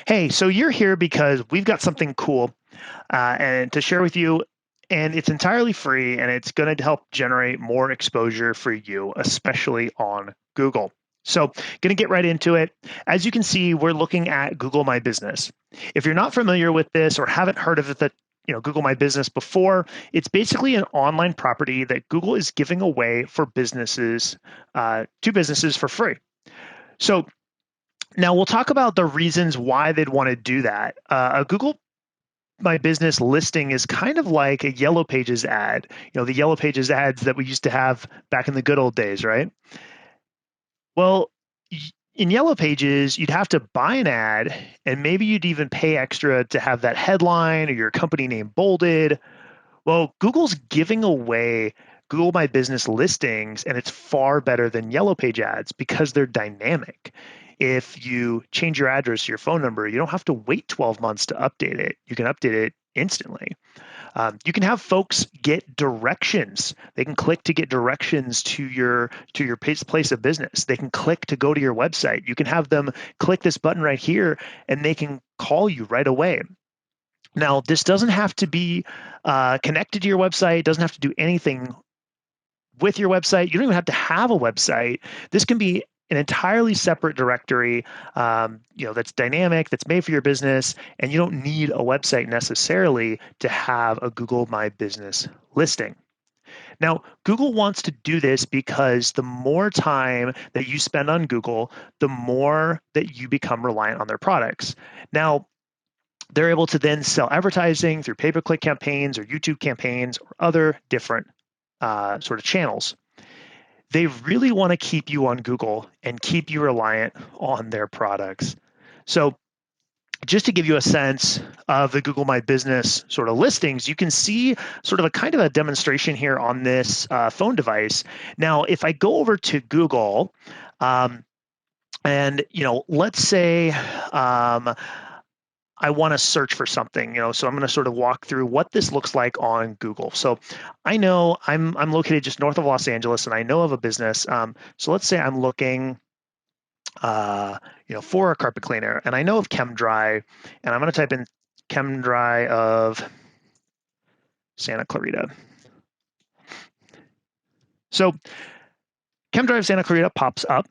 Hey, so you're here because we've got something cool and to share with you, and it's entirely free, and it's going to help generate more exposure for you, especially on Google. So, going to get right into it. As you can see, we're looking at Google My Business. If you're not familiar with this or haven't heard of it, that Google My Business before, it's basically an online property that Google is giving away for businesses to businesses for free. So now we'll talk about the reasons why they'd want to do that. A Google My Business listing is kind of like a Yellow Pages ad. The Yellow Pages ads that we used to have back in the good old days, right? Well, in Yellow Pages, you'd have to buy an ad, and maybe you'd even pay extra to have that headline or your company name bolded. Well, Google's giving away Google My Business listings, and it's far better than Yellow Page ads because they're dynamic. If you change your address, your phone number, you don't have to wait 12 months to update it. You can update it instantly. You can have folks get directions. They can click to get directions to your place of business. They can click to go to your website. You can have them click this button right here, and they can call you right away. Now, this doesn't have to be connected to your website. It doesn't have to do anything with your website. You don't even have to have a website. This can be an entirely separate directory, that's dynamic, that's made for your business, and you don't need a website necessarily to have a Google My Business listing. Now, Google wants to do this because the more time that you spend on Google, the more that you become reliant on their products. Now, they're able to then sell advertising through pay-per-click campaigns or YouTube campaigns or other different sort of channels. They really want to keep you on Google and keep you reliant on their products. So, just to give you a sense of the Google My Business sort of listings, you can see sort of a kind of a demonstration here on this phone device. Now, if I go over to Google, and let's say I want to search for something, so I'm going to sort of walk through what this looks like on Google. So I know I'm located just north of Los Angeles, and I know of a business. So let's say I'm looking, for a carpet cleaner, and I know of ChemDry, and I'm going to type in ChemDry of Santa Clarita. So ChemDry of Santa Clarita pops up,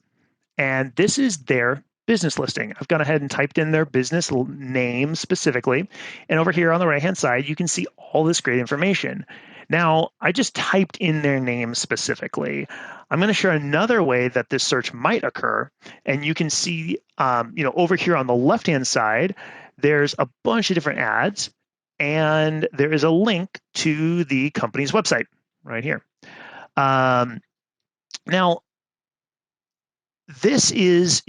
and this is their business listing. I've gone ahead and typed in their business name specifically. And over here on the right-hand side, you can see all this great information. Now, I just typed in their name specifically. I'm going to share another way that this search might occur. And you can see, over here on the left-hand side, there's a bunch of different ads. And there is a link to the company's website right here. Now, this is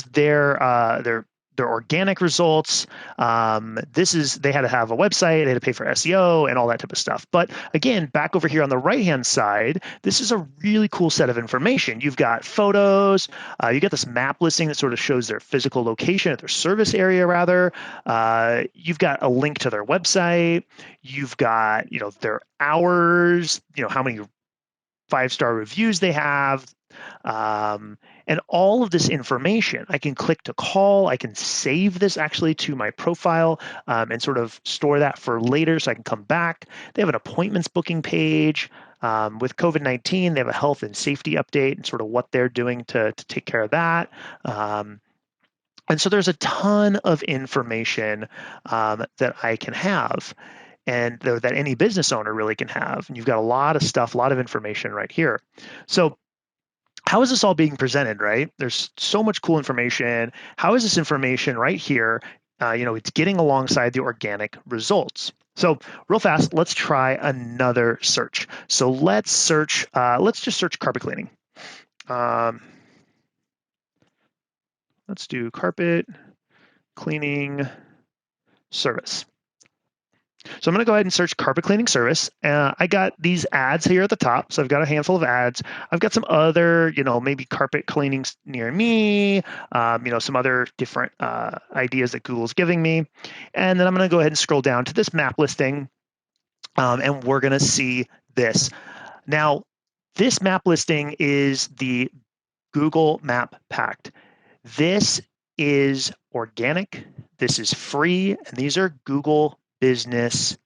their organic results. They had to have a website, they had to pay for SEO and all that type of stuff. But again, back over here on the right hand side, this is a really cool set of information. You've got photos, you got this map listing that sort of shows their physical location at their service area rather. You've got a link to their website. You've got their hours, how many 5-star reviews they have, and all of this information. I can click to call. I can save this actually to my profile and sort of store that for later so I can come back. They have an appointments booking page. With COVID-19, they have a health and safety update and sort of what they're doing to take care of that. And so there's a ton of information that I can have, and that any business owner really can have. And you've got a lot of stuff, a lot of information right here. So how is this all being presented, right? There's so much cool information. How is this information right here? It's getting alongside the organic results. So real fast, let's try another search. So let's just search carpet cleaning. Let's do carpet cleaning service. So I'm going to go ahead and search carpet cleaning service. I got these ads here at the top. So I've got a handful of ads. I've got some other, maybe carpet cleanings near me, some other different ideas that Google's giving me. And then I'm going to go ahead and scroll down to this map listing. And we're going to see this. Now, this map listing is the Google Map Packed. This is organic. This is free, and these are Google business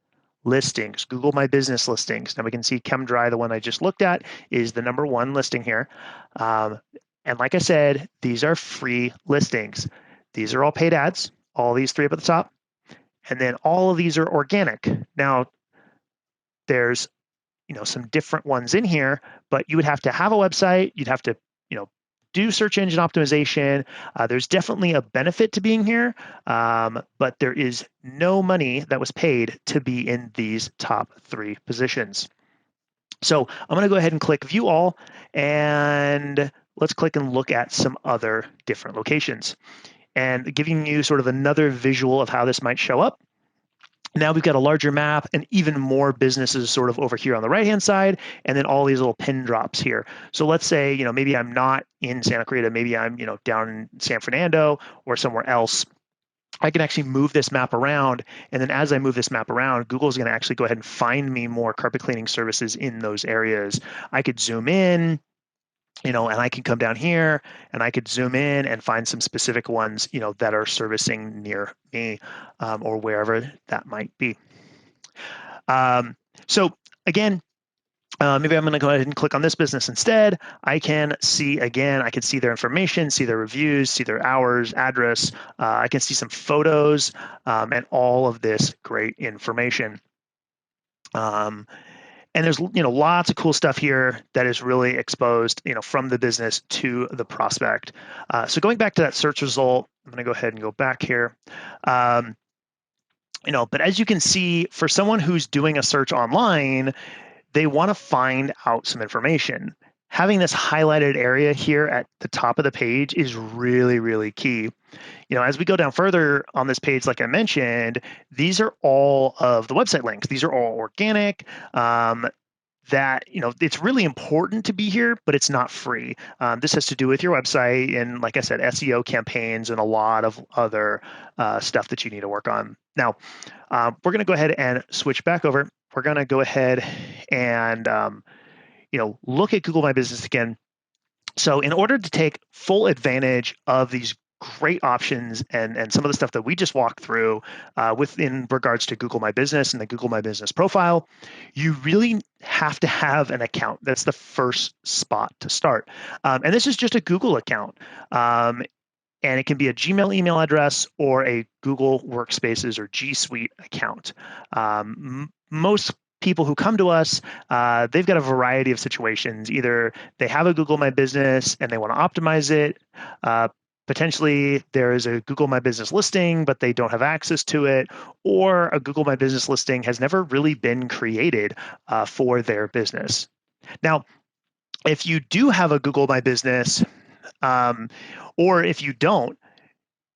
listings, Google My Business listings. Now we can see ChemDry, the one I just looked at, is the number one listing here. And like I said, these are free listings. These are all paid ads, all these three up at the top. And then all of these are organic. Now, there's some different ones in here, but you would have to have a website. You'd have to do search engine optimization. There's definitely a benefit to being here, but there is no money that was paid to be in these top three positions. So I'm going to go ahead and click View All, and let's click and look at some other different locations, and giving you sort of another visual of how this might show up. Now we've got a larger map and even more businesses sort of over here on the right-hand side, and then all these little pin drops here. So let's say, maybe I'm not in Santa Clarita, maybe I'm, down in San Fernando or somewhere else. I can actually move this map around, and then as I move this map around, Google's going to actually go ahead and find me more carpet cleaning services in those areas. I could zoom in, and I can come down here and I could zoom in and find some specific ones, that are servicing near me, or wherever that might be. So again, maybe I'm going to go ahead and click on this business instead. I can see their information, see their reviews, see their hours, address. I can see some photos, and all of this great information. And there's lots of cool stuff here that is really exposed from the business to the prospect. So going back to that search result, I'm going to go ahead and go back here. But as you can see, for someone who's doing a search online, they want to find out some information. Having this highlighted area here at the top of the page is really, really key. As we go down further on this page, like I mentioned, these are all of the website links. These are all organic. That it's really important to be here, but it's not free. This has to do with your website and, like I said, SEO campaigns and a lot of other stuff that you need to work on. Now, we're going to go ahead and switch back over. We're going to go ahead and look at Google My Business again. So in order to take full advantage of these great options and some of the stuff that we just walked through in regards to Google My Business and the Google My Business profile, you really have to have an account. That's the first spot to start. And this is just a Google account. And it can be a Gmail email address or a Google Workspaces or G Suite account. Most people who come to us, they've got a variety of situations. Either they have a Google My Business and they want to optimize it. Potentially there is a Google My Business listing, but they don't have access to it, or a Google My Business listing has never really been created for their business. Now, if you do have a Google My Business, or if you don't,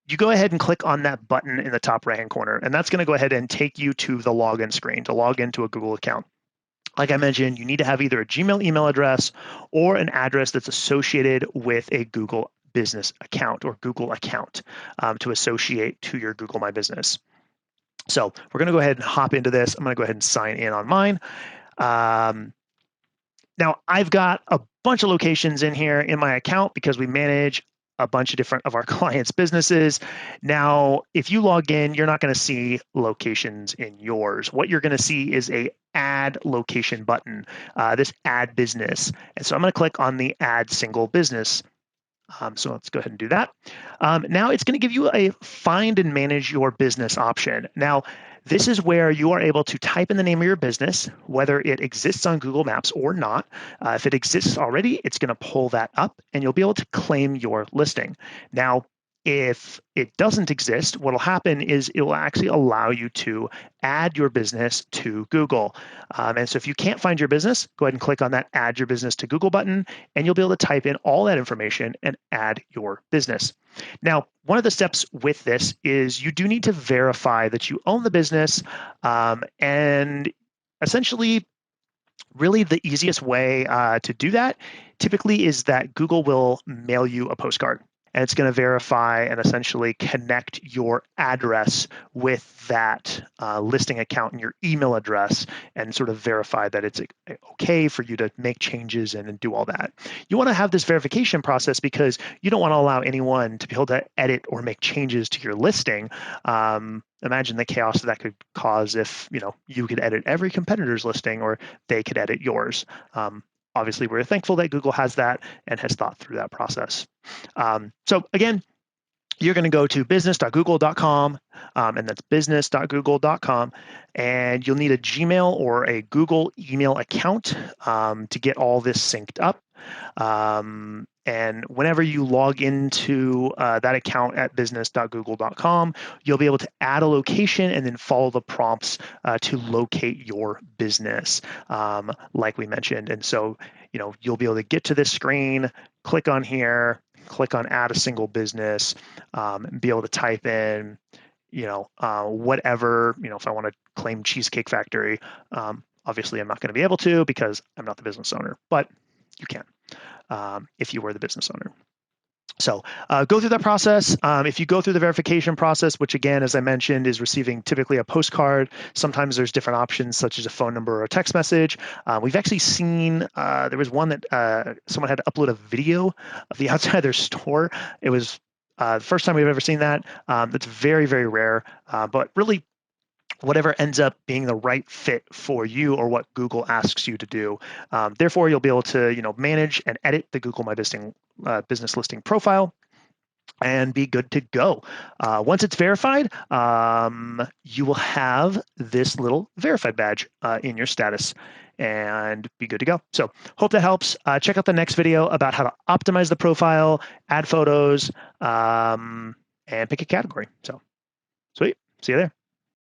you go ahead and click on that button in the top right-hand corner, and that's going to go ahead and take you to the login screen to log into a Google account. Like I mentioned, you need to have either a Gmail email address or an address that's associated with a Google Business account or Google account to associate to your Google My Business. So we're going to go ahead and hop into this. I'm going to go ahead and sign in on mine. Now, I've got a bunch of locations in here in my account because we manage a bunch of different of our clients' businesses. Now, if you log in, you're not going to see locations in yours. What you're going to see is a add location button, this add business. And so I'm going to click on the add single business. So let's go ahead and do that. Now it's going to give you a find and manage your business option. Now, this is where you are able to type in the name of your business, whether it exists on Google Maps or not. If it exists already, it's going to pull that up and you'll be able to claim your listing. Now, if it doesn't exist, what will happen is it will actually allow you to add your business to Google. And so if you can't find your business, go ahead and click on that Add Your Business to Google button, and you'll be able to type in all that information and add your business. Now, one of the steps with this is you do need to verify that you own the business, and essentially, really the easiest way to do that typically is that Google will mail you a postcard. and it's going to verify and essentially connect your address with that listing account and your email address, and sort of verify that it's okay for you to make changes and do all that. You want to have this verification process because you don't want to allow anyone to be able to edit or make changes to your listing. Imagine the chaos that could cause if you could edit every competitor's listing or they could edit yours. Obviously, we're thankful that Google has that and has thought through that process. So again, you're going to go to business.google.com, and that's business.google.com, and you'll need a Gmail or a Google email account to get all this synced up. And whenever you log into that account at business.google.com, you'll be able to add a location and then follow the prompts to locate your business, like we mentioned. And so, you'll be able to get to this screen, click on here, click on add a single business, and be able to type in, whatever, if I want to claim Cheesecake Factory. Obviously, I'm not going to be able to because I'm not the business owner, but you can if you were the business owner. So go through that process. If you go through the verification process, which again, as I mentioned, is receiving typically a postcard. Sometimes there's different options such as a phone number or a text message. We've actually seen, there was one that someone had to upload a video of the outside of their store. It was the first time we've ever seen that. That's very, very rare, but really whatever ends up being the right fit for you or what Google asks you to do. Therefore, you'll be able to manage and edit the Google My Business Listing profile and be good to go. Once it's verified, you will have this little verified badge in your status and be good to go. So hope that helps. Check out the next video about how to optimize the profile, add photos, and pick a category. So sweet. See you there.